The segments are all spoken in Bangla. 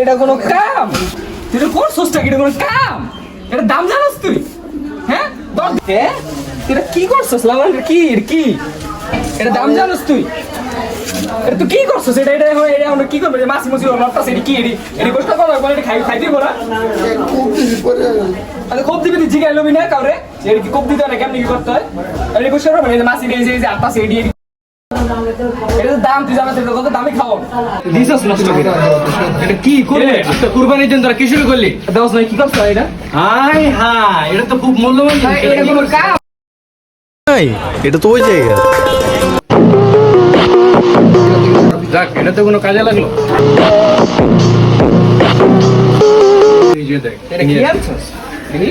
এটা কোনো কাম? তুই তো করছস টা, এটা কোনো কাম? এটা দাম জানোস তুই? হ্যাঁ তুই কি করছস? লালন কি কি এটা দাম জানোস তুই? এটা তুই কি করছস? এটা এটা এটা আমরা কি করব? মাছি মুছি লটটা সেটি কি এডি এডি কষ্ট করব, বলে খাই দিব না। আরে খুব দিবি তুই জিগাই লবি না কাউরে, এর কি খুব দিতে না, কেমনি কি করতে হয়? এডি কষ্ট করব না, মাছি এই যে আটটা সেডি এটা দাম তুই জানাস, এটা কত দামে খাও দিছস নষ্ট করে। এটা কি করলি? আজকে কুরবানির জন্য তোরা কি শুরু করলি? দাওস না কি করছ এটা? হাই হাই, এটা তো খুব মূল্যবান জিনিস। এটা কোনো কাম? নাই, এটা তো ওই জায়গা। যাক, এটা তো কোনো কাজে লাগলো। এই যে দেখ, এটা কি আনছস? দেখি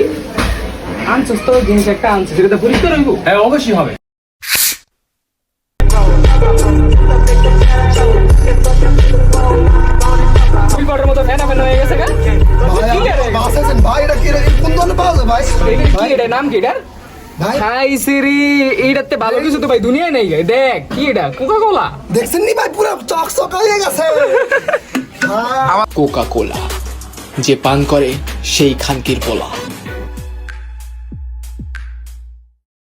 আনছস তো জিনিস একটা আনছস, এটা তো পরিষ্কার হইব। হ্যাঁ অবশ্যই হবে। বিকটের মতো ফেনা ফেনা হয়ে গেছে গা। ভাই এটা কি কোন ধরনের পাওয়া যায় ভাই? এটা কি, এটা নাম কি এটা? ভাই হাই সিরি, এইটাতে ভালো কিছু তো ভাই দুনিয়ায় নাই। দেখ কি এটা, কোকা কোলা। দেখছেন নি ভাই পুরো চকচক হয়ে গেছে। কোকা কোলা, যে পান করে সেই খানকির পোলা।